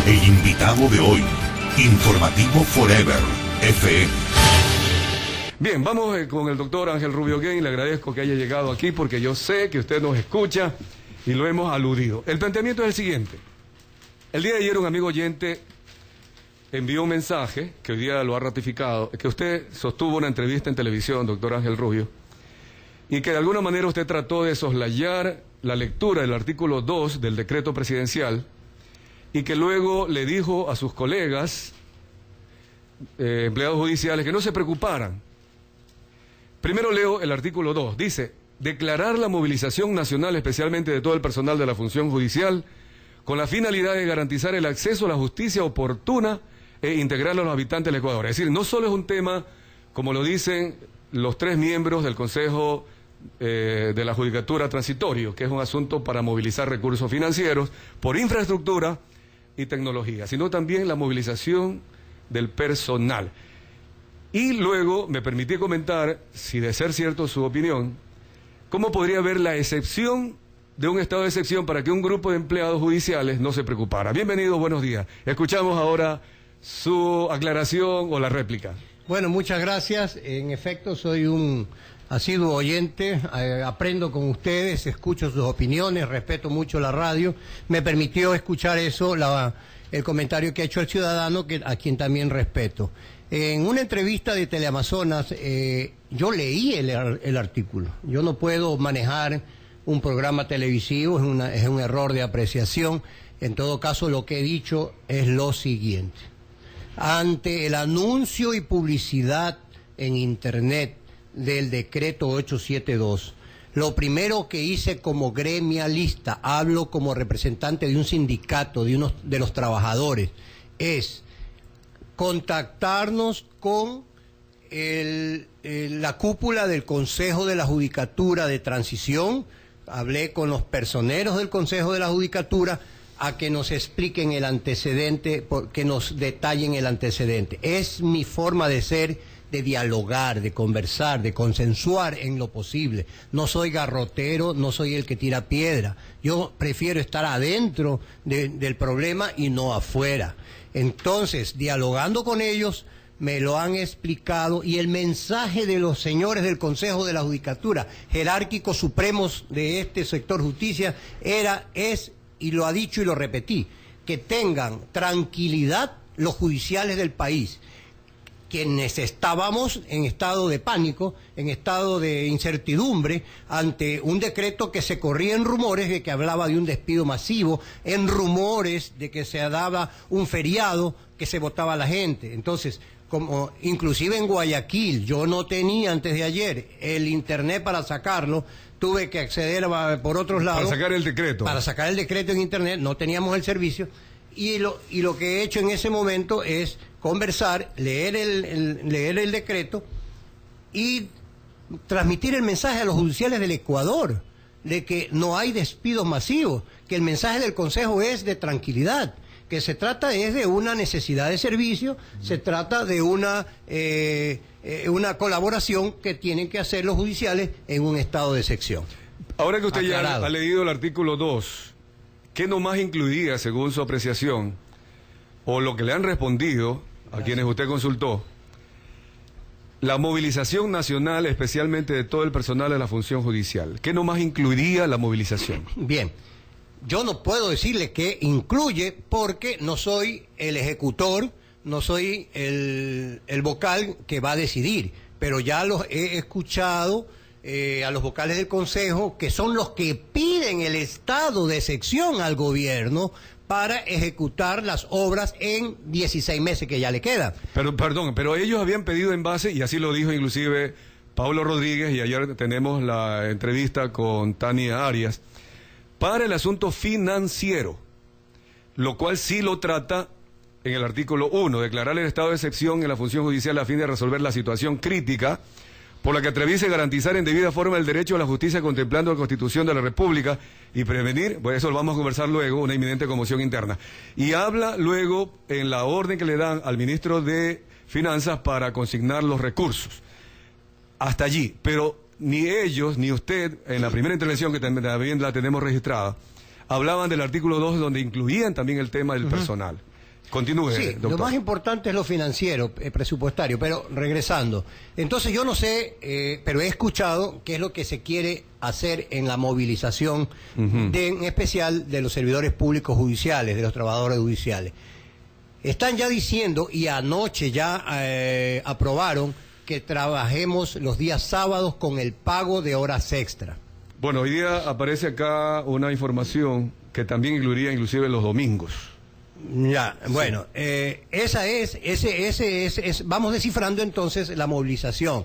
El invitado de hoy, Informativo Forever, FM. Bien, vamos con el doctor Ángel Rubio Gain. Le agradezco que haya llegado aquí porque yo sé que usted nos escucha y lo hemos aludido. El planteamiento es el siguiente. El día de ayer un amigo oyente envió un mensaje, que hoy día lo ha ratificado, que usted sostuvo una entrevista en televisión, doctor Ángel Rubio, y que de alguna manera usted trató de soslayar la lectura del artículo 2 del decreto presidencial y que luego le dijo a sus colegas, empleados judiciales, que no se preocuparan. Primero leo el artículo 2, dice, declarar la movilización nacional, especialmente de todo el personal de la función judicial, con la finalidad de garantizar el acceso a la justicia oportuna e integral a los habitantes del Ecuador. Es decir, no solo es un tema, como lo dicen los 3 miembros del Consejo de la Judicatura Transitorio, que es un asunto para movilizar recursos financieros por infraestructura y tecnología, sino también la movilización del personal. Y luego me permití comentar, si de ser cierto su opinión, cómo podría haber la excepción de un estado de excepción para que un grupo de empleados judiciales no se preocupara. Bienvenido, buenos días. Escuchamos ahora su aclaración o la réplica. Bueno, muchas gracias. En efecto, soy un asiduo oyente, aprendo con ustedes, escucho sus opiniones, respeto mucho la radio. Me permitió escuchar eso, el comentario que ha hecho el ciudadano, a quien también respeto. En una entrevista de Teleamazonas, yo leí el artículo. Yo no puedo manejar un programa televisivo, es un error de apreciación. En todo caso, lo que he dicho es lo siguiente. Ante el anuncio y publicidad en Internet del decreto 872, lo primero que hice como gremialista, hablo como representante de un sindicato, de los trabajadores, es contactarnos con la cúpula del Consejo de la Judicatura de Transición. Hablé con los personeros del Consejo de la Judicatura a que nos expliquen el antecedente, que nos detallen el antecedente. Es mi forma de ser, de dialogar, de conversar, de consensuar en lo posible. No soy garrotero, no soy el que tira piedra. Yo prefiero estar adentro del problema y no afuera. Entonces, dialogando con ellos, me lo han explicado, y el mensaje de los señores del Consejo de la Judicatura, jerárquicos supremos de este sector justicia, es, y lo ha dicho y lo repetí, que tengan tranquilidad los judiciales del país, quienes estábamos en estado de pánico, en estado de incertidumbre, ante un decreto que se corría en rumores de que hablaba de un despido masivo, en rumores de que se daba un feriado, que se votaba la gente. Entonces, como inclusive en Guayaquil, yo no tenía antes de ayer el internet para sacarlo, tuve que acceder por otros lados. Para sacar el decreto. Para sacar el decreto en internet, no teníamos el servicio, y lo que he hecho en ese momento es conversar, leer el decreto y transmitir el mensaje a los judiciales del Ecuador de que no hay despidos masivos, que el mensaje del Consejo es de tranquilidad, que se trata es de una necesidad de servicio, se trata de una colaboración que tienen que hacer los judiciales en un estado de excepción. Ahora que usted Aclarado. ya ha leído el artículo 2, ¿qué nomás incluiría, según su apreciación, o lo que le han respondido a quienes usted consultó, la movilización nacional, especialmente de todo el personal de la función judicial? ¿Qué nomás incluiría la movilización? Bien, yo no puedo decirle qué incluye porque no soy el ejecutor, no soy el vocal que va a decidir, pero ya los he escuchado a los vocales del Consejo, que son los que piden el estado de excepción al gobierno para ejecutar las obras en 16 meses que ya le quedan. Pero ellos habían pedido en base, y así lo dijo inclusive Pablo Rodríguez, y ayer tenemos la entrevista con Tania Arias, para el asunto financiero, lo cual sí lo trata en el artículo 1, declarar el estado de excepción en la función judicial a fin de resolver la situación crítica por la que atraviese garantizar en debida forma el derecho a la justicia contemplando la Constitución de la República y prevenir, pues eso lo vamos a conversar luego, una inminente conmoción interna. Y habla luego en la orden que le dan al ministro de Finanzas para consignar los recursos. Hasta allí, pero ni ellos ni usted, en la primera intervención que también la tenemos registrada, hablaban del artículo 2 donde incluían también el tema del personal. Continúe, Sí, doctor. lo más importante es lo financiero, presupuestario, pero regresando. Entonces yo no sé, pero he escuchado qué es lo que se quiere hacer en la movilización, en especial de los servidores públicos judiciales, de los trabajadores judiciales. Están ya diciendo, y anoche ya aprobaron, que trabajemos los días sábados con el pago de horas extra. Bueno, hoy día aparece acá una información que también incluiría inclusive los domingos. Ya, bueno, esa es, vamos descifrando entonces la movilización.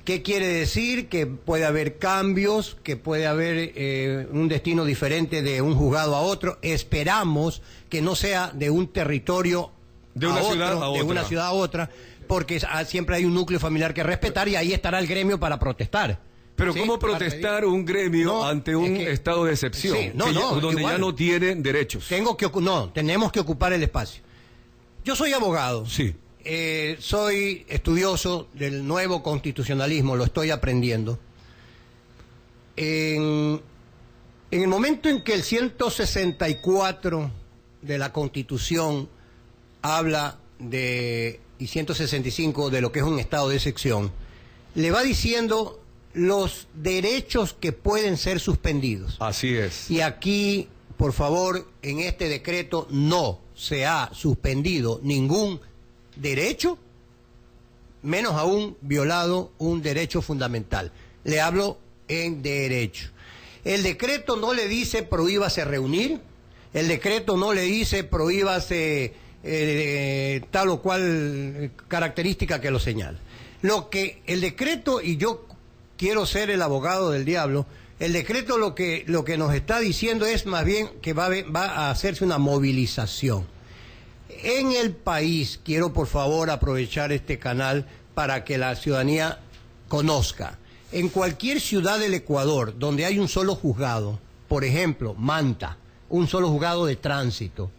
¿Qué quiere decir? Que puede haber cambios, que puede haber un destino diferente de un juzgado a otro. Esperamos que no sea de un territorio de una ciudad a otra. De una ciudad a otra, porque siempre hay un núcleo familiar que respetar y ahí estará el gremio para protestar. Pero ¿sí? ¿cómo protestar un gremio ante un estado de excepción? Sí, donde igual, ya no tienen derechos. Tenemos que ocupar el espacio. Yo soy abogado. Sí. Soy estudioso del nuevo constitucionalismo, lo estoy aprendiendo. En el momento en que el 164 de la Constitución habla y 165 de lo que es un estado de excepción, le va diciendo los derechos que pueden ser suspendidos. Así es. Y aquí, por favor, en este decreto no se ha suspendido ningún derecho, menos aún violado un derecho fundamental. Le hablo en derecho. El decreto no le dice prohíbase reunir, el decreto no le dice prohíbase tal o cual característica que lo señala. Lo que el decreto, y yo quiero ser el abogado del diablo, el decreto lo que nos está diciendo es más bien que va a hacerse una movilización. En el país, quiero por favor aprovechar este canal para que la ciudadanía conozca, en cualquier ciudad del Ecuador donde hay un solo juzgado, por ejemplo, Manta, un solo juzgado de tránsito,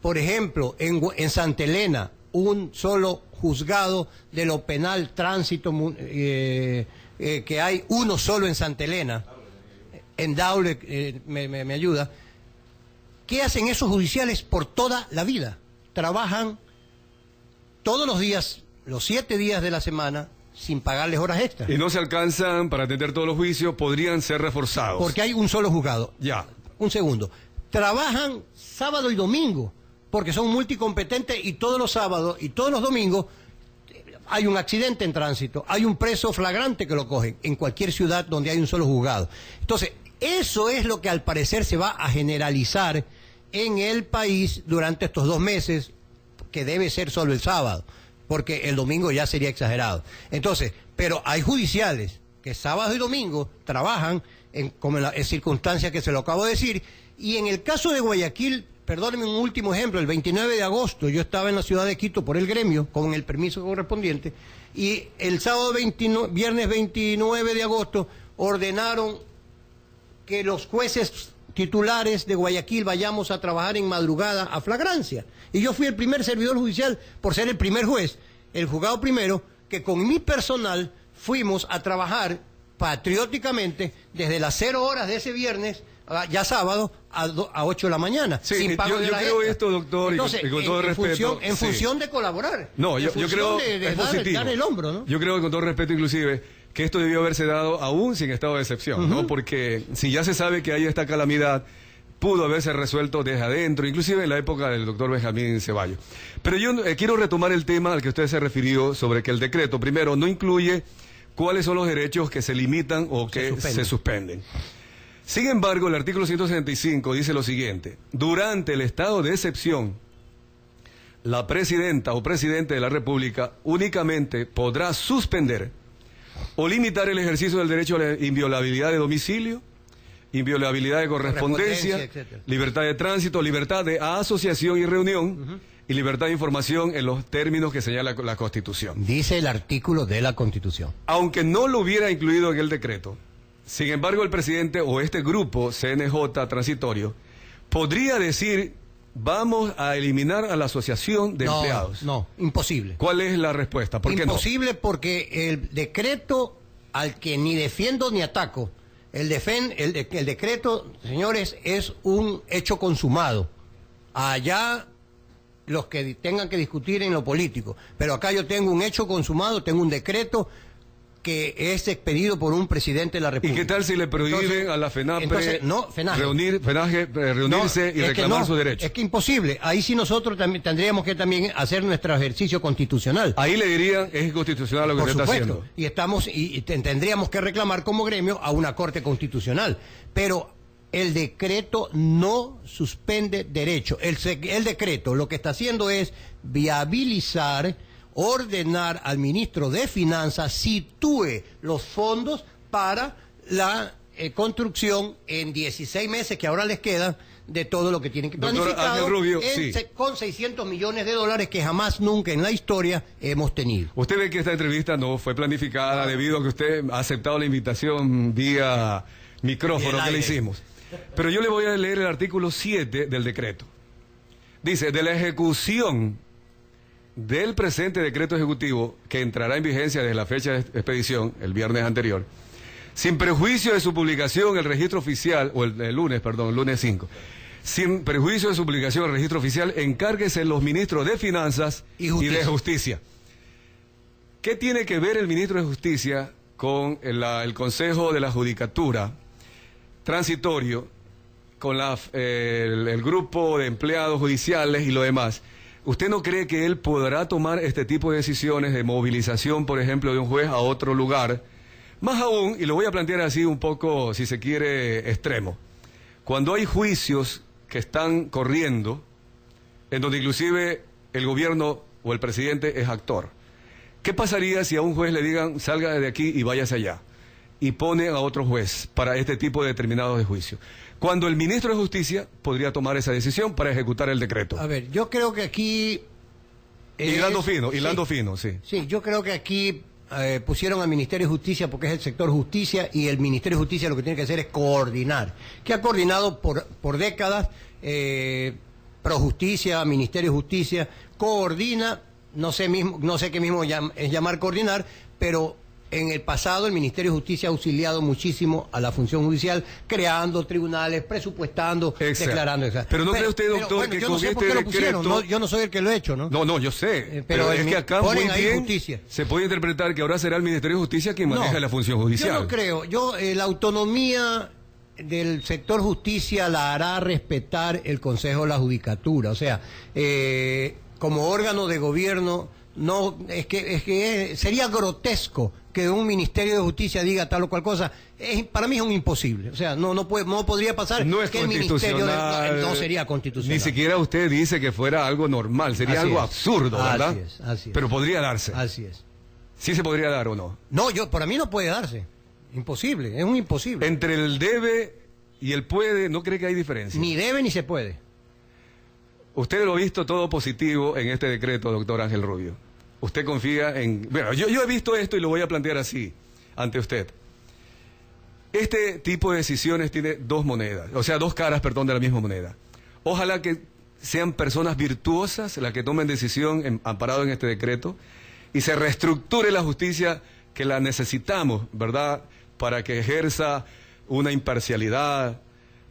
por ejemplo, en Santa Elena, un solo juzgado de lo penal tránsito, que hay uno solo en Santa Elena, en Daule, me ayuda. ¿Qué hacen esos judiciales por toda la vida? Trabajan todos los días, los 7 días de la semana, sin pagarles horas extras. Y no se alcanzan para atender todos los juicios, podrían ser reforzados. Porque hay un solo juzgado. Ya. Un segundo. Trabajan sábado y domingo, porque son multicompetentes y todos los sábados y todos los domingos hay un accidente en tránsito, hay un preso flagrante que lo cogen en cualquier ciudad donde hay un solo juzgado. Entonces, eso es lo que al parecer se va a generalizar en el país durante estos 2 meses, que debe ser solo el sábado, porque el domingo ya sería exagerado. Entonces, pero hay judiciales que sábado y domingo trabajan como en circunstancias que se lo acabo de decir, y en el caso de Guayaquil, perdónenme un último ejemplo, el 29 de agosto yo estaba en la ciudad de Quito por el gremio, con el permiso correspondiente, y el viernes 29 de agosto ordenaron que los jueces titulares de Guayaquil vayamos a trabajar en madrugada a flagrancia. Y yo fui el primer servidor judicial, por ser el primer juez, el juzgado primero, que con mi personal fuimos a trabajar patrióticamente desde las 0 horas de ese viernes, ya sábado, a 8 de la mañana. Sí, sin pago de yo la creo extra. esto, doctor, Entonces, y con todo respeto. En función de colaborar. No, yo creo de es positivo. dar el hombro, ¿no? Yo creo, con todo respeto, inclusive, que esto debió haberse dado aún sin estado de excepción, ¿no? Porque si ya se sabe que hay esta calamidad, pudo haberse resuelto desde adentro, inclusive en la época del doctor Benjamín Ceballos. Pero yo quiero retomar el tema al que usted se refirió sobre que el decreto, primero, no incluye cuáles son los derechos que se limitan o que se suspenden. Sin embargo, el artículo 165 dice lo siguiente: durante el estado de excepción, la presidenta o presidente de la República únicamente podrá suspender o limitar el ejercicio del derecho a la inviolabilidad de domicilio, inviolabilidad de correspondencia, libertad de tránsito, libertad de asociación y reunión, y libertad de información en los términos que señala la Constitución. Dice el artículo de la Constitución. Aunque no lo hubiera incluido en el decreto, sin embargo, el presidente o este grupo CNJ transitorio podría decir: vamos a eliminar a la asociación de empleados. No, imposible. ¿Cuál es la respuesta? ¿Por qué no? Imposible, porque el decreto al que ni defiendo ni ataco, el decreto, señores, es un hecho consumado. Allá los que tengan que discutir en lo político. Pero acá yo tengo un hecho consumado, tengo un decreto que es expedido por un presidente de la República. ¿Y qué tal si le prohíben a la FENAPRE reunirse y reclamar sus derechos? Es que imposible. Ahí sí nosotros también tendríamos que también hacer nuestro ejercicio constitucional. Ahí le dirían, es inconstitucional lo que usted está haciendo. Y tendríamos que reclamar como gremio a una Corte Constitucional. Pero el decreto no suspende derecho. El decreto lo que está haciendo es viabilizar, ordenar al ministro de Finanzas sitúe los fondos para la construcción en 16 meses que ahora les quedan de todo lo que tienen que planificar con 600 millones de dólares que jamás nunca en la historia hemos tenido. Usted ve que esta entrevista no fue planificada debido a que usted ha aceptado la invitación vía micrófono que le hicimos. Pero yo le voy a leer el artículo 7 del decreto. Dice, de la ejecución del presente decreto ejecutivo, que entrará en vigencia desde la fecha de expedición, el viernes anterior, sin perjuicio de su publicación en el registro oficial, o el lunes 5, sin perjuicio de su publicación en el registro oficial, encárguese los ministros de Finanzas y de Justicia. ¿Qué tiene que ver el ministro de Justicia con el Consejo de la Judicatura transitorio, con el grupo de empleados judiciales y lo demás? ¿Usted no cree que él podrá tomar este tipo de decisiones de movilización, por ejemplo, de un juez a otro lugar? Más aún, y lo voy a plantear así un poco, si se quiere, extremo. Cuando hay juicios que están corriendo, en donde inclusive el gobierno o el presidente es actor, ¿qué pasaría si a un juez le digan, salga de aquí y váyase allá? Y pone a otro juez para este tipo de determinados de juicio, cuando el ministro de Justicia podría tomar esa decisión para ejecutar el decreto. A ver, yo creo que aquí... hilando fino, sí. Sí, yo creo que aquí pusieron al Ministerio de Justicia porque es el sector justicia, y el Ministerio de Justicia lo que tiene que hacer es coordinar, que ha coordinado por décadas, Projusticia, Ministerio de Justicia, coordina, no sé qué mismo es llamar coordinar, pero... En el pasado el Ministerio de Justicia ha auxiliado muchísimo a la función judicial, creando tribunales, presupuestando, declarando. Pero no cree usted, doctor, que con este decreto... yo no soy el que lo he hecho, ¿no? No, yo sé. Pero es que acá muy bien justicia. Se puede interpretar que ahora será el Ministerio de Justicia quien maneja la función judicial. Yo no creo. La autonomía del sector justicia la hará respetar el Consejo de la Judicatura. O sea, como órgano de gobierno, no es que sería grotesco que un Ministerio de Justicia diga tal o cual cosa. Para mí es un imposible. O sea, no podría pasar. No es que constitucional. El ministerio no sería constitucional. Ni siquiera usted dice que fuera algo normal. Sería algo absurdo, ¿verdad? Así es. Pero podría darse. Así es. ¿Sí se podría dar o no? No, para mí no puede darse. Imposible, es un imposible. Entre el debe y el puede, ¿no cree que hay diferencia? Ni debe ni se puede. Usted lo ha visto todo positivo en este decreto, doctor Ángel Rubio. Usted confía en... Bueno, yo he visto esto y lo voy a plantear así ante usted. Este tipo de decisiones tiene dos caras, de la misma moneda. Ojalá que sean personas virtuosas las que tomen decisión amparado en este decreto y se reestructure la justicia que la necesitamos, ¿verdad?, para que ejerza una imparcialidad,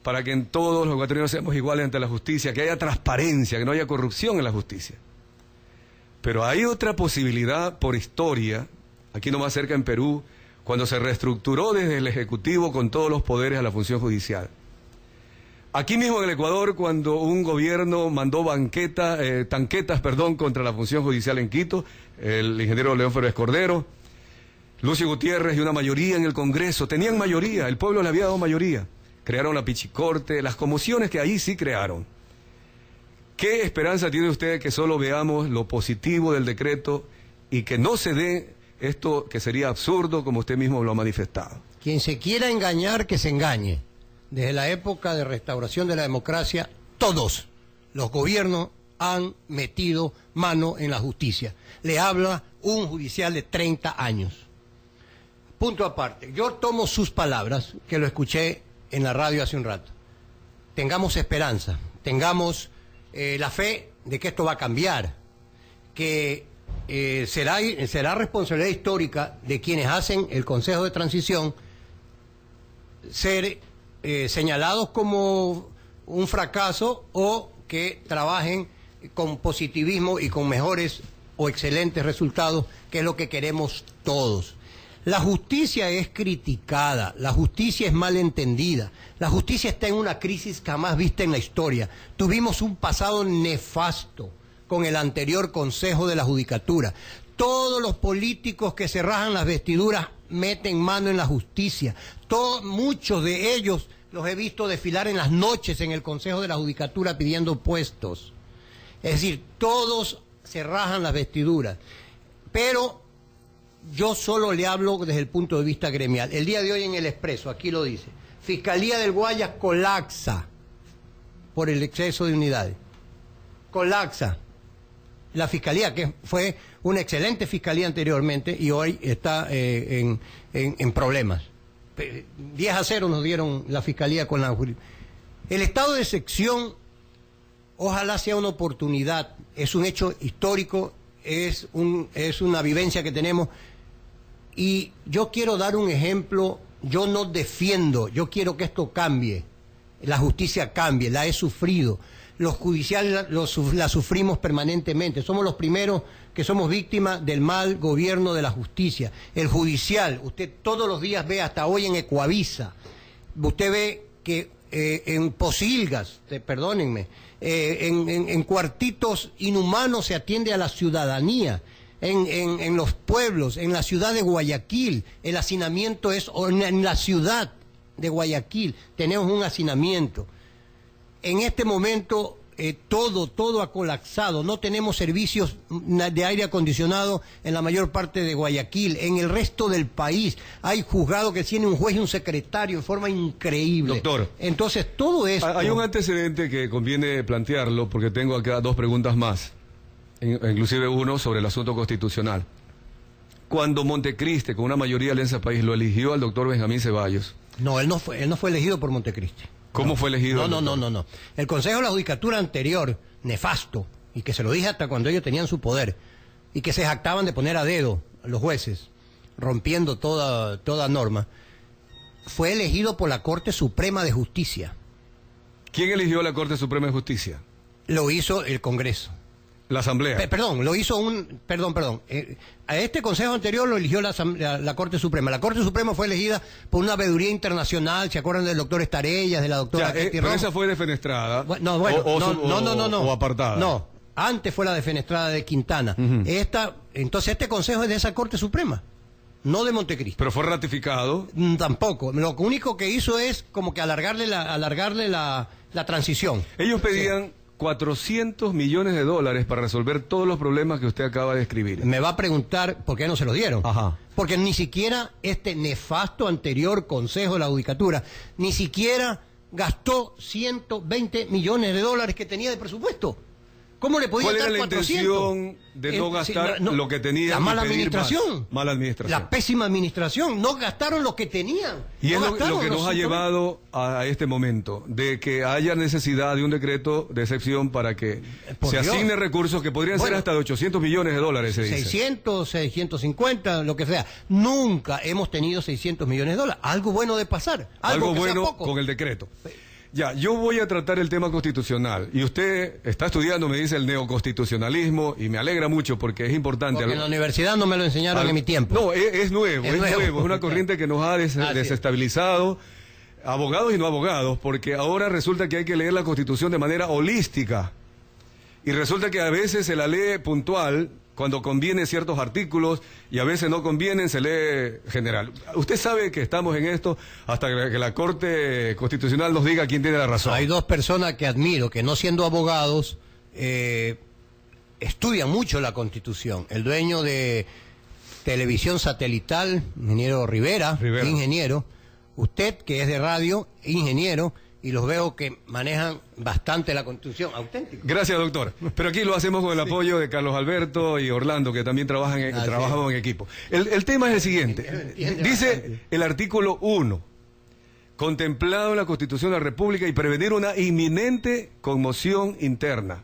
para que en todos los ecuatorianos seamos iguales ante la justicia, que haya transparencia, que no haya corrupción en la justicia. Pero hay otra posibilidad por historia, aquí nomás cerca en Perú, cuando se reestructuró desde el Ejecutivo con todos los poderes a la función judicial. Aquí mismo en el Ecuador, cuando un gobierno mandó tanquetas contra la función judicial en Quito, el ingeniero León Férez Cordero, Lucio Gutiérrez y una mayoría en el Congreso, tenían mayoría, el pueblo le había dado mayoría. Crearon la Pichicorte, las conmociones que ahí sí crearon. ¿Qué esperanza tiene usted que solo veamos lo positivo del decreto y que no se dé esto que sería absurdo, como usted mismo lo ha manifestado? Quien se quiera engañar, que se engañe. Desde la época de restauración de la democracia, todos los gobiernos han metido mano en la justicia. Le habla un judicial de 30 años. Punto aparte. Yo tomo sus palabras, que lo escuché en la radio hace un rato. Tengamos esperanza, tengamos la fe de que esto va a cambiar, que será responsabilidad histórica de quienes hacen el Consejo de Transición ser señalados como un fracaso o que trabajen con positivismo y con mejores o excelentes resultados, que es lo que queremos todos. La justicia es criticada, la justicia es mal entendida, la justicia está en una crisis jamás vista en la historia. Tuvimos un pasado nefasto con el anterior Consejo de la Judicatura. Todos los políticos que se rajan las vestiduras meten mano en la justicia. Muchos de ellos los he visto desfilar en las noches en el Consejo de la Judicatura pidiendo puestos. Es decir, todos se rajan las vestiduras. Pero yo solo le hablo desde el punto de vista gremial. El día de hoy en El Expreso, aquí lo dice, Fiscalía del Guayas colapsa por el exceso de unidades. Colapsa. La Fiscalía, que fue una excelente Fiscalía anteriormente y hoy está en problemas. 10-0 nos dieron la Fiscalía con la... El estado de excepción, ojalá sea una oportunidad, es un hecho histórico, es una vivencia que tenemos. Y yo quiero dar un ejemplo, yo no defiendo, yo quiero que esto cambie, la justicia cambie, la he sufrido, los judiciales la sufrimos permanentemente, somos los primeros que somos víctimas del mal gobierno de la justicia. El judicial, usted todos los días ve, hasta hoy en Ecuavisa, usted ve que en Posilgas, perdónenme, en cuartitos inhumanos se atiende a la ciudadanía. En los pueblos, en la ciudad de Guayaquil, el hacinamiento es en la ciudad de Guayaquil, tenemos un hacinamiento. En este momento todo ha colapsado, no tenemos servicios de aire acondicionado en la mayor parte de Guayaquil, en el resto del país hay juzgados que tienen un juez y un secretario en forma increíble. Doctor, entonces todo esto... Hay un antecedente que conviene plantearlo, porque tengo acá dos preguntas más. Inclusive uno sobre el asunto constitucional. Cuando Montecristi, con una mayoría de Alianza País, lo eligió al doctor Benjamín Ceballos. No, él no fue elegido por Montecristi. ¿Cómo fue elegido? No. El Consejo de la Judicatura anterior, nefasto, y que se lo dije hasta cuando ellos tenían su poder, y que se jactaban de poner a dedo a los jueces, rompiendo toda norma, fue elegido por la Corte Suprema de Justicia. ¿Quién eligió la Corte Suprema de Justicia? Lo hizo el Congreso. La Asamblea. A este Consejo anterior lo eligió la Corte Suprema. La Corte Suprema fue elegida por una veeduría internacional, ¿se acuerdan del doctor Estarellas, de la doctora Ketty pero esa fue defenestrada. No, o apartada. No, antes fue la defenestrada de Quintana. Entonces este Consejo es de esa Corte Suprema, no de Montecristi. ¿Pero fue ratificado? Tampoco. Lo único que hizo es como que alargarle la transición. Ellos pedían... 400 millones de dólares para resolver todos los problemas que usted acaba de describir. Me va a preguntar por qué no se los dieron. Ajá. Porque ni siquiera este nefasto anterior Consejo de la Judicatura, ni siquiera gastó 120 millones de dólares que tenía de presupuesto. ¿Cómo le podía dar 400? ¿Cuál era la intención de no gastar lo que tenía? La mala administración. Mala administración. La pésima administración. No gastaron lo que tenían. Y es lo que nos ha llevado a este momento, de que haya necesidad de un decreto de excepción para que se asigne recursos que podrían ser hasta de 800 millones de dólares, se dice. 600, 650, lo que sea. Nunca hemos tenido 600 millones de dólares. Algo bueno de pasar. Algo bueno con el decreto. Ya, yo voy a tratar el tema constitucional y usted está estudiando, me dice, el neoconstitucionalismo y me alegra mucho porque es importante. Porque en la universidad no me lo enseñaron en mi tiempo. No, es nuevo, es una corriente que nos ha desestabilizado, abogados y no abogados, porque ahora resulta que hay que leer la Constitución de manera holística y resulta que a veces se la lee puntual cuando conviene ciertos artículos y a veces no convienen, se lee general. Usted sabe que estamos en esto hasta que la Corte Constitucional nos diga quién tiene la razón. Hay dos personas que admiro, que no siendo abogados, estudian mucho la Constitución. El dueño de Televisión Satelital, ingeniero Rivera. Ingeniero. Usted, que es de radio, ingeniero. Y los veo que manejan bastante la Constitución, auténtico. Gracias, doctor. Pero aquí lo hacemos con el apoyo de Carlos Alberto y Orlando, que también trabajamos en equipo. El tema es el siguiente. Dice el artículo 1, contemplado en la Constitución de la República y prevenir una inminente conmoción interna.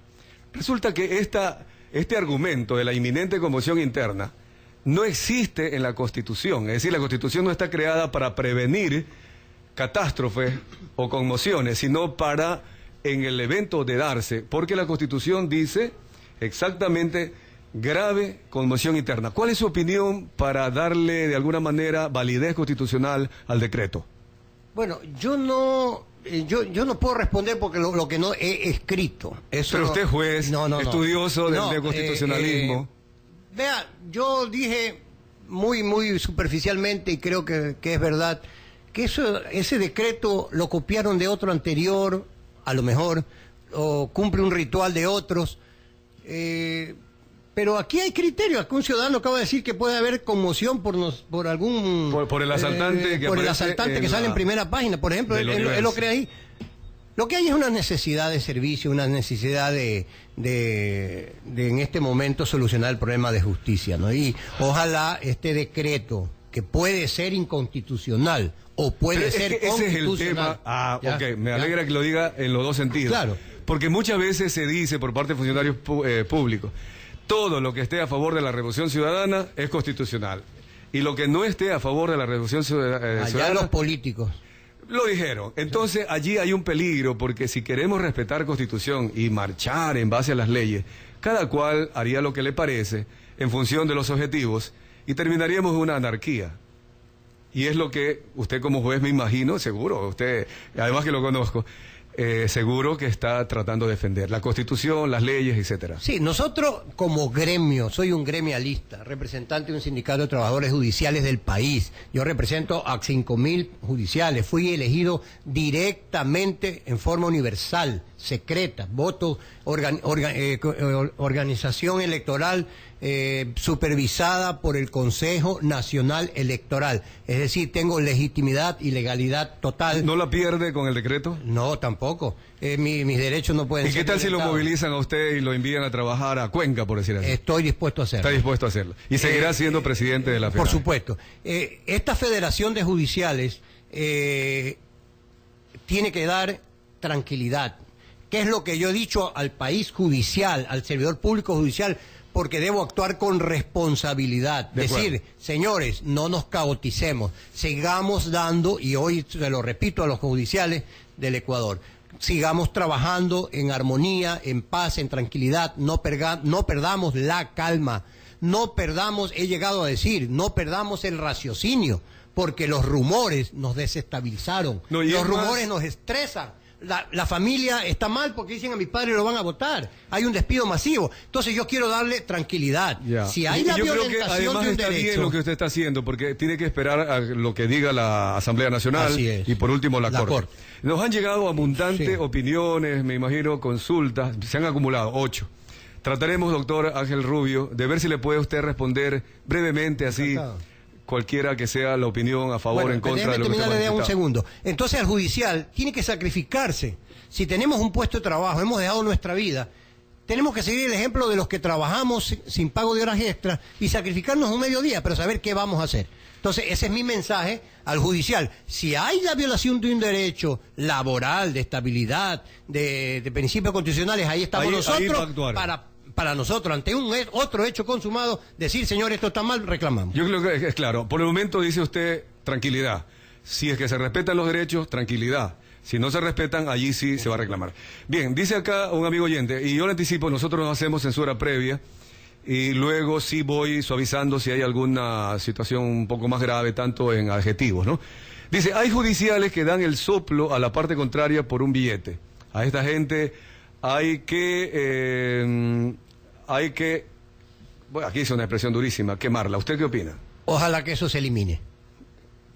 Resulta que este argumento de la inminente conmoción interna no existe en la Constitución. Es decir, la Constitución no está creada para prevenir catástrofes o conmociones, sino para en el evento de darse, porque la Constitución dice exactamente grave conmoción interna. ¿Cuál es su opinión para darle de alguna manera validez constitucional al decreto? Bueno, yo no puedo responder porque lo que no he escrito. Eso pero usted es juez, estudioso del constitucionalismo. Vea, yo dije muy superficialmente, y creo que es verdad, que ese decreto lo copiaron de otro anterior, a lo mejor, o cumple un ritual de otros. Pero aquí hay criterio. Aquí un ciudadano acaba de decir que puede haber conmoción por algún... Por el asaltante que sale en primera página, por ejemplo, él lo cree ahí. Lo que hay es una necesidad de servicio, una necesidad de en este momento solucionar el problema de justicia, ¿no? Y ojalá este decreto, que puede ser inconstitucional o puede ser constitucional... Ese es el tema. Ok, me alegra que lo diga en los dos sentidos. Claro. Porque muchas veces se dice por parte de funcionarios públicos, todo lo que esté a favor de la Revolución Ciudadana es constitucional. Y lo que no esté a favor de la Revolución Ciudadana... Allá los políticos. Lo dijeron. Entonces allí hay un peligro, porque si queremos respetar Constitución y marchar en base a las leyes, cada cual haría lo que le parece en función de los objetivos y terminaríamos en una anarquía. Y es lo que usted como juez, me imagino, seguro, usted, además que lo conozco, seguro que está tratando de defender la Constitución, las leyes, etcétera. Sí, nosotros como gremio, soy un gremialista, representante de un sindicato de trabajadores judiciales del país. Yo represento a 5.000 judiciales. Fui elegido directamente en forma universal, secreta, voto, organización electoral supervisada por el Consejo Nacional Electoral. Es decir, tengo legitimidad y legalidad total. ¿No la pierde con el decreto? No, tampoco. Mis derechos no pueden ser... ¿Y qué tal si lo movilizan a usted y lo envían a trabajar a Cuenca, por decir así? Estoy dispuesto a hacerlo. Está dispuesto a hacerlo. Y seguirá siendo presidente de la FENAJE. Por supuesto. Esta Federación de Judiciales tiene que dar tranquilidad. ¿Qué es lo que yo he dicho al país judicial, al servidor público judicial? Porque debo actuar con responsabilidad. Decir, señores, no nos caoticemos, sigamos dando, y hoy se lo repito a los judiciales del Ecuador, sigamos trabajando en armonía, en paz, en tranquilidad, no perdamos la calma, no perdamos, he llegado a decir, no perdamos el raciocinio, porque los rumores nos desestabilizaron, los rumores nos estresan. La familia está mal porque dicen a mi padre lo van a votar. Hay un despido masivo. Entonces yo quiero darle tranquilidad. Si hay la violentación de un derecho... Además está bien lo que usted está haciendo, porque tiene que esperar a lo que diga la Asamblea Nacional y por último la Corte. Nos han llegado abundantes opiniones, me imagino, consultas. Se han acumulado 8. Trataremos, doctor Ángel Rubio, de ver si le puede usted responder brevemente así... cualquiera que sea la opinión a favor o en contra de lo que usted manifestaba. Un segundo. Entonces al judicial tiene que sacrificarse. Si tenemos un puesto de trabajo, hemos dejado nuestra vida, tenemos que seguir el ejemplo de los que trabajamos sin pago de horas extras y sacrificarnos un mediodía, pero saber qué vamos a hacer. Entonces ese es mi mensaje al judicial. Si hay la violación de un derecho laboral, de estabilidad, de principios constitucionales, ahí estamos nosotros para nosotros, ante otro hecho consumado, decir, señor, esto está mal, reclamamos. Yo creo que es claro. Por el momento dice usted, tranquilidad. Si es que se respetan los derechos, tranquilidad. Si no se respetan, allí sí se va a reclamar. Bien, dice acá un amigo oyente, y yo le anticipo, nosotros no hacemos censura previa, y luego sí voy suavizando si hay alguna situación un poco más grave, tanto en adjetivos, ¿no? Dice, hay judiciales que dan el soplo a la parte contraria por un billete. A esta gente... Hay que, bueno, aquí dice una expresión durísima, quemarla. ¿Usted qué opina? Ojalá que eso se elimine.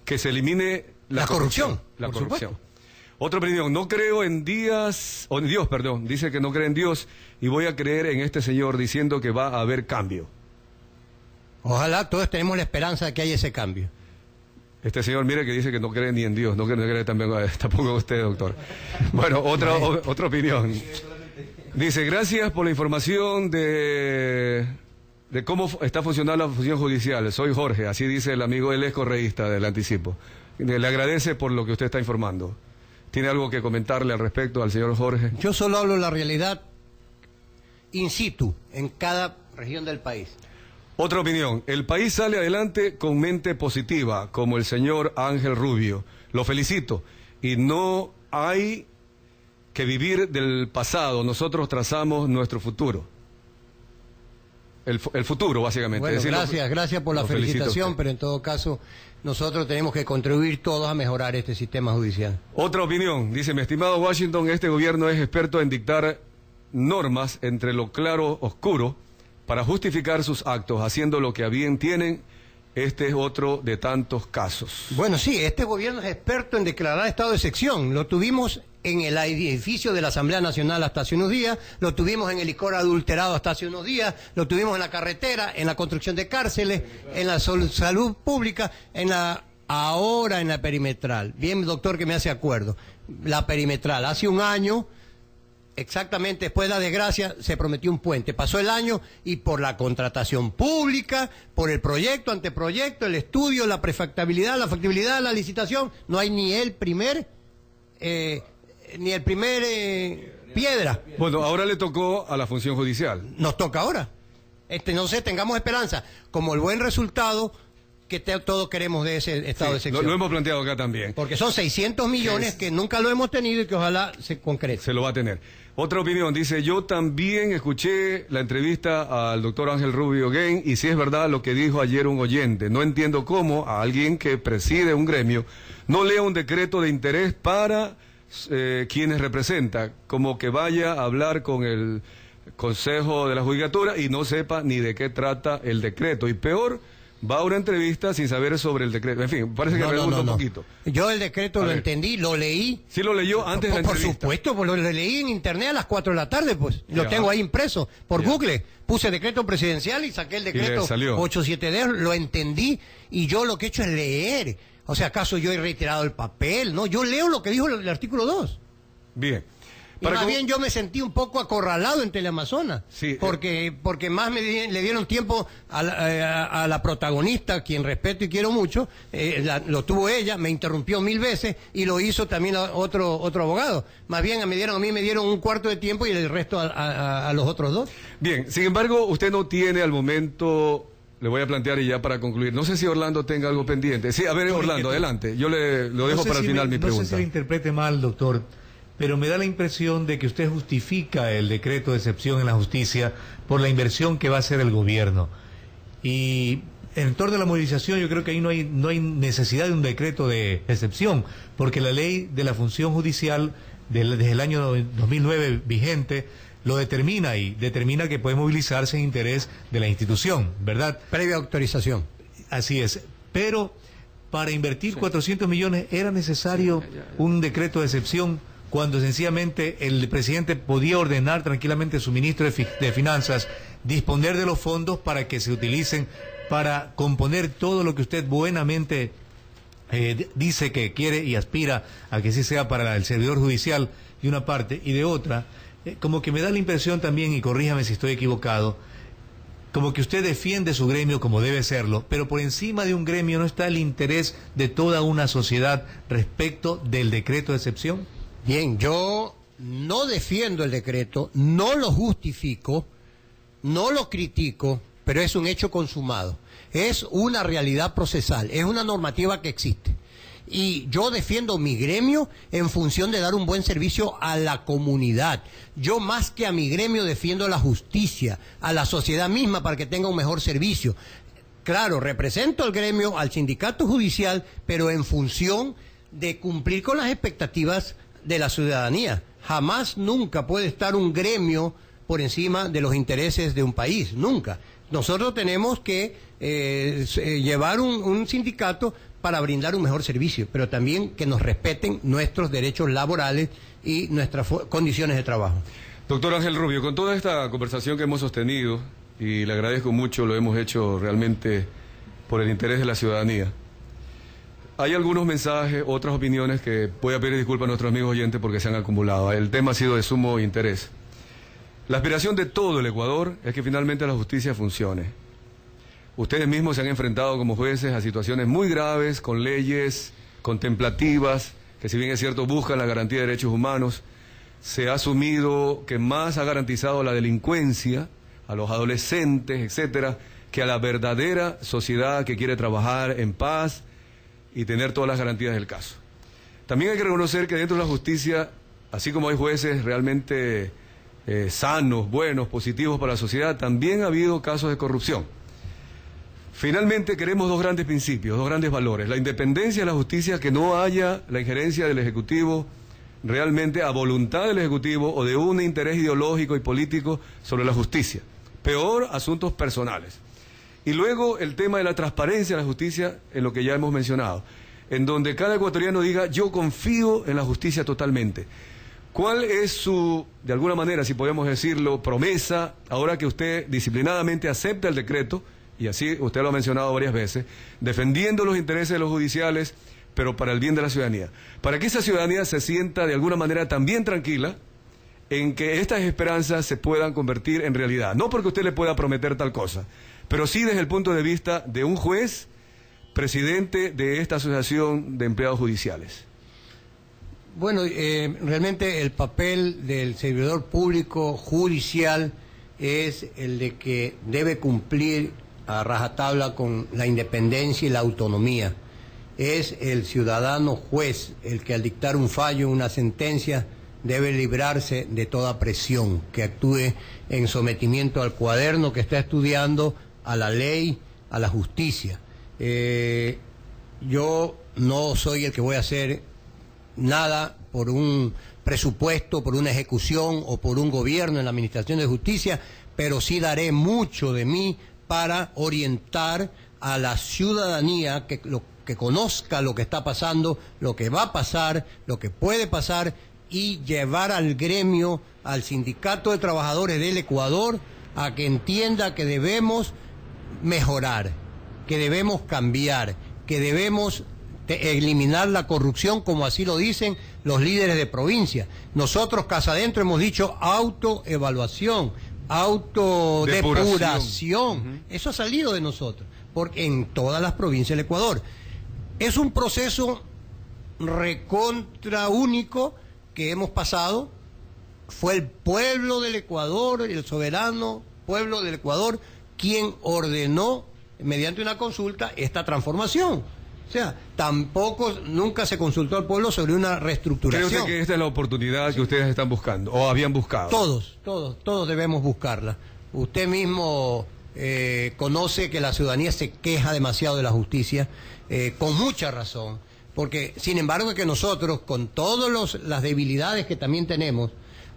Que se elimine la corrupción. La corrupción. Supuesto. Otra opinión, no creo en Dios, dice que no cree en Dios y voy a creer en este señor diciendo que va a haber cambio. Ojalá, todos tenemos la esperanza de que haya ese cambio. Este señor, mire, que dice que no cree ni en Dios, no cree tampoco usted, doctor. Bueno, otra opinión. Dice, gracias por la información de cómo está funcionando la función judicial. Soy Jorge, así dice el amigo, él es correísta del Anticipo. Le agradece por lo que usted está informando. ¿Tiene algo que comentarle al respecto al señor Jorge? Yo solo hablo la realidad in situ, en cada región del país. Otra opinión, el país sale adelante con mente positiva, como el señor Ángel Rubio. Lo felicito. Y no hay que vivir del pasado, nosotros trazamos nuestro futuro. El futuro, básicamente. Bueno, es decir, gracias por la felicitación, pero en todo caso nosotros tenemos que contribuir todos a mejorar este sistema judicial. Otra opinión, dice, mi estimado Washington, este gobierno es experto en dictar normas entre lo claro oscuro para justificar sus actos, haciendo lo que a bien tienen. Este es otro de tantos casos. Bueno, sí, este gobierno es experto en declarar estado de excepción. Lo tuvimos en el edificio de la Asamblea Nacional hasta hace unos días, lo tuvimos en el licor adulterado hasta hace unos días, lo tuvimos en la carretera, en la construcción de cárceles, en la salud pública, ahora en la perimetral. Bien, doctor, que me hace acuerdo. La perimetral, hace un año, exactamente después de la desgracia, se prometió un puente. Pasó el año y por la contratación pública, por el proyecto, anteproyecto, el estudio, la prefactibilidad, la factibilidad, la licitación, no hay ni el primer piedra. Bueno, ahora le tocó a la función judicial. Nos toca ahora. No sé, tengamos esperanza. Como el buen resultado que todos queremos de ese estado de excepción. Lo hemos planteado acá también. Porque son 600 millones que nunca lo hemos tenido y que ojalá se concrete. Se lo va a tener. Otra opinión, dice, yo también escuché la entrevista al doctor Ángel Rubio Gain y si es verdad lo que dijo ayer un oyente, no entiendo cómo a alguien que preside un gremio no lea un decreto de interés para quienes representa, como que vaya a hablar con el Consejo de la Judicatura y no sepa ni de qué trata el decreto. Y peor, va a una entrevista sin saber sobre el decreto. En fin, parece que pregunta un poquito. Yo el decreto lo entendí, lo leí. ¿Sí lo leyó antes de la entrevista? Por supuesto, pues lo leí en internet a las 4 de la tarde, pues. Lo tengo ahí impreso por Google. Puse decreto presidencial y saqué el decreto 87D, lo entendí y yo lo que he hecho es leer. O sea, ¿acaso yo he reiterado el papel? No, yo leo lo que dijo el artículo 2. Bien. Y más bien yo me sentí un poco acorralado en Teleamazonas, sí, porque más le dieron tiempo a la protagonista, quien respeto y quiero mucho, lo tuvo ella, me interrumpió 1000 veces y lo hizo también otro abogado. Más bien a mí me dieron un cuarto de tiempo y el resto a los otros dos. Bien, sin embargo, usted no tiene al momento... Le voy a plantear y ya para concluir. No sé si Orlando tenga algo pendiente. Sí, a ver, Orlando, adelante. Yo lo dejo para el final mi pregunta. No sé si le interprete mal, doctor, pero me da la impresión de que usted justifica el decreto de excepción en la justicia por la inversión que va a hacer el gobierno. Y en torno a la movilización yo creo que ahí no hay necesidad de un decreto de excepción, porque la ley de la función judicial desde el año 2009 vigente lo determina y determina que puede movilizarse en interés de la institución, ¿verdad? Previa autorización. Así es, pero para invertir 400 millones era necesario un decreto de excepción cuando sencillamente el presidente podía ordenar tranquilamente a su ministro de Finanzas disponer de los fondos para que se utilicen para componer todo lo que usted buenamente dice que quiere y aspira a que sí sea para el servidor judicial de una parte y de otra. Como que me da la impresión también, y corríjame si estoy equivocado, como que usted defiende su gremio como debe serlo, pero por encima de un gremio no está el interés de toda una sociedad respecto del decreto de excepción. Bien, yo no defiendo el decreto, no lo justifico, no lo critico, pero es un hecho consumado. Es una realidad procesal, es una normativa que existe. Y yo defiendo mi gremio en función de dar un buen servicio a la comunidad. Yo más que a mi gremio defiendo la justicia, a la sociedad misma para que tenga un mejor servicio. Claro, represento al gremio, al sindicato judicial, pero en función de cumplir con las expectativas de la ciudadanía. Jamás, nunca puede estar un gremio por encima de los intereses de un país, nunca. Nosotros tenemos que llevar un sindicato para brindar un mejor servicio, pero también que nos respeten nuestros derechos laborales y nuestras condiciones de trabajo. Doctor Ángel Rubio, con toda esta conversación que hemos sostenido, y le agradezco mucho, lo hemos hecho realmente por el interés de la ciudadanía, hay algunos mensajes, otras opiniones que voy a pedir disculpas a nuestros amigos oyentes porque se han acumulado. El tema ha sido de sumo interés. La aspiración de todo el Ecuador es que finalmente la justicia funcione. Ustedes mismos se han enfrentado como jueces a situaciones muy graves, con leyes contemplativas, que si bien es cierto buscan la garantía de derechos humanos, se ha asumido que más ha garantizado la delincuencia a los adolescentes, etcétera, que a la verdadera sociedad que quiere trabajar en paz y tener todas las garantías del caso. También hay que reconocer que dentro de la justicia así como hay jueces realmente sanos, buenos, positivos para la sociedad, también ha habido casos de corrupción. Finalmente queremos dos grandes principios, dos grandes valores: la independencia de la justicia, que no haya la injerencia del Ejecutivo realmente a voluntad del Ejecutivo o de un interés ideológico y político sobre la justicia. Peor, asuntos personales. Y luego el tema de la transparencia de la justicia, en lo que ya hemos mencionado, en donde cada ecuatoriano diga: yo confío en la justicia totalmente. ¿Cuál es su, de alguna manera, si podemos decirlo, promesa, ahora que usted disciplinadamente acepta el decreto, y así usted lo ha mencionado varias veces, defendiendo los intereses de los judiciales, pero para el bien de la ciudadanía, para que esa ciudadanía se sienta de alguna manera también tranquila en que estas esperanzas se puedan convertir en realidad? No porque usted le pueda prometer tal cosa, pero sí desde el punto de vista de un juez, presidente de esta Asociación de Empleados Judiciales. Bueno, realmente el papel del servidor público judicial es el de que debe cumplir a rajatabla con la independencia y la autonomía. Es el ciudadano juez el que al dictar un fallo, una sentencia, debe librarse de toda presión, que actúe en sometimiento al cuaderno que está estudiando, a la ley, a la justicia. Yo no soy el que voy a hacer nada por un presupuesto, por una ejecución o por un gobierno en la Administración de Justicia, pero sí daré mucho de mí para orientar a la ciudadanía que conozca lo que está pasando, lo que va a pasar, lo que puede pasar, y llevar al gremio, al Sindicato de Trabajadores del Ecuador, a que entienda que debemos mejorar, que debemos cambiar, que debemos eliminar la corrupción, como así lo dicen los líderes de provincia. Nosotros, casa adentro, hemos dicho autoevaluación, autodepuración. Eso ha salido de nosotros, porque en todas las provincias del Ecuador. Es un proceso recontra único que hemos pasado. Fue el pueblo del Ecuador, el soberano pueblo del Ecuador, quien ordenó, mediante una consulta, esta transformación. O sea, nunca se consultó al pueblo sobre una reestructuración. ¿Cree usted que esta es la oportunidad que ustedes están buscando, o habían buscado? Todos debemos buscarla. Usted mismo conoce que la ciudadanía se queja demasiado de la justicia, con mucha razón, porque sin embargo que nosotros, con todas las debilidades que también tenemos,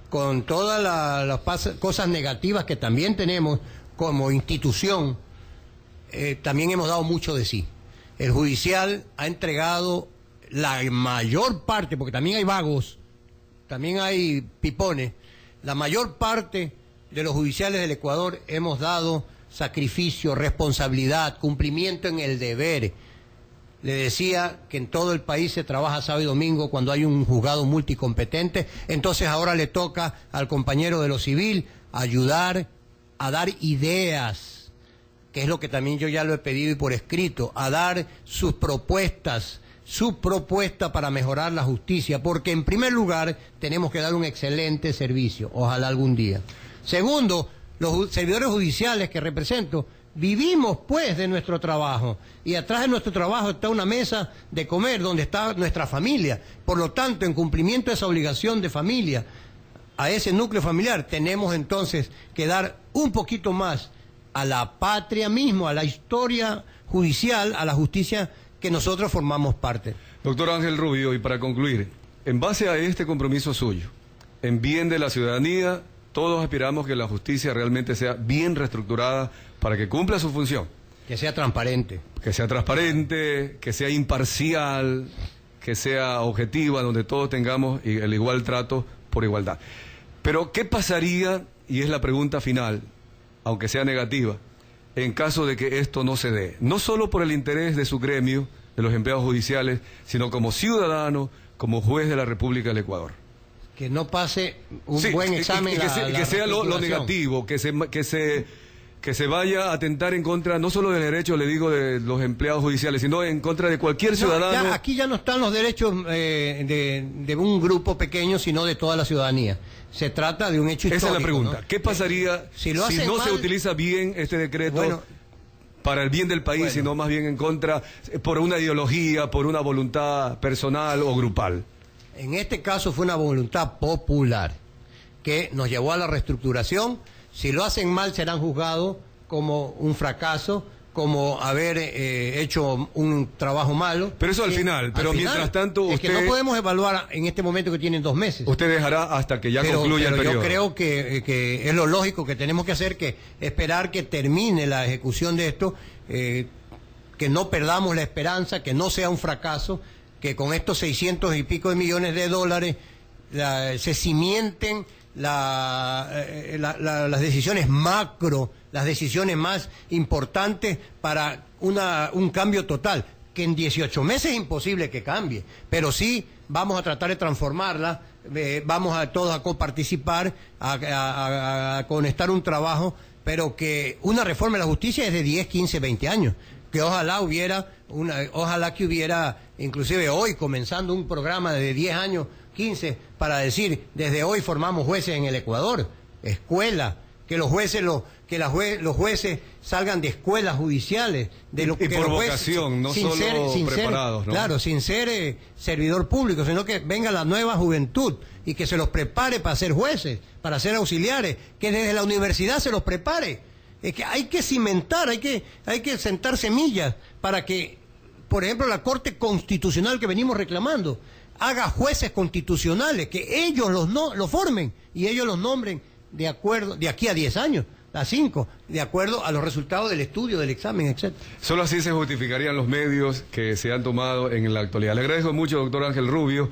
con todas las cosas negativas que también tenemos como institución, también hemos dado mucho de sí. El judicial ha entregado la mayor parte, porque también hay vagos, también hay pipones, la mayor parte de los judiciales del Ecuador hemos dado sacrificio, responsabilidad, cumplimiento en el deber. Le decía que en todo el país se trabaja sábado y domingo cuando hay un juzgado multicompetente, entonces ahora le toca al compañero de lo civil ayudar a dar ideas, que es lo que también yo ya lo he pedido y por escrito, a dar sus propuestas, su propuesta para mejorar la justicia, porque en primer lugar tenemos que dar un excelente servicio, ojalá algún día. Segundo, los servidores judiciales que represento, vivimos pues de nuestro trabajo, y atrás de nuestro trabajo está una mesa de comer donde está nuestra familia. Por lo tanto, en cumplimiento de esa obligación de familia, a ese núcleo familiar, tenemos entonces que dar un poquito más a la patria mismo, a la historia judicial, a la justicia que nosotros formamos parte. Doctor Ángel Rubio, y para concluir, en base a este compromiso suyo, en bien de la ciudadanía, todos aspiramos que la justicia realmente sea bien reestructurada para que cumpla su función. Que sea transparente. Que sea transparente, que sea imparcial, que sea objetiva, donde todos tengamos el igual trato por igualdad. Pero, ¿qué pasaría, y es la pregunta final, aunque sea negativa, en caso de que esto no se dé? No solo por el interés de su gremio, de los empleados judiciales, sino como ciudadano, como juez de la República del Ecuador. Que no pase un buen examen. Que sea lo negativo, que se vaya a atentar en contra, no solo del derecho, le digo, de los empleados judiciales, sino en contra de cualquier ciudadano. Aquí ya no están los derechos de un grupo pequeño, sino de toda la ciudadanía. Se trata de un hecho histórico. Esa es la pregunta. ¿No? ¿Qué pasaría si no se utiliza bien este decreto para el bien del país, sino más bien en contra, por una ideología, por una voluntad personal o grupal? En este caso fue una voluntad popular que nos llevó a la reestructuración. Si lo hacen mal serán juzgados como un fracaso, como haber hecho un trabajo malo. Pero eso al final, pero mientras tanto usted... Es que no podemos evaluar en este momento que tienen 2 meses. Usted dejará hasta que ya concluya el periodo. Yo creo que es lo lógico que tenemos que hacer, que esperar que termine la ejecución de esto, que no perdamos la esperanza, que no sea un fracaso, que con estos 600 y pico de millones de dólares se cimienten las decisiones macro, las decisiones más importantes para un cambio total, que en 18 meses es imposible que cambie, pero sí vamos a tratar de transformarla, vamos a todos a coparticipar, a conectar un trabajo, pero que una reforma de la justicia es de 10, 15, 20 años, que ojalá que hubiera, inclusive hoy, comenzando un programa de 10 años, 15, para decir, desde hoy formamos jueces en el Ecuador, escuela, que los jueces los jueces salgan de escuelas judiciales, de lo y que por los jueces, vocación, no solo preparados, ¿no? Claro, sin ser servidor público, sino que venga la nueva juventud y que se los prepare para ser jueces, para ser auxiliares, que desde la universidad se los prepare. Es que hay que cimentar, hay que sentar semillas para que, por ejemplo, la Corte Constitucional que venimos reclamando haga jueces constitucionales, que ellos los formen y ellos los nombren de acuerdo, de aquí a 10 años, a 5, de acuerdo a los resultados del estudio, del examen, etc. Solo así se justificarían los medios que se han tomado en la actualidad. Le agradezco mucho, doctor Ángel Rubio.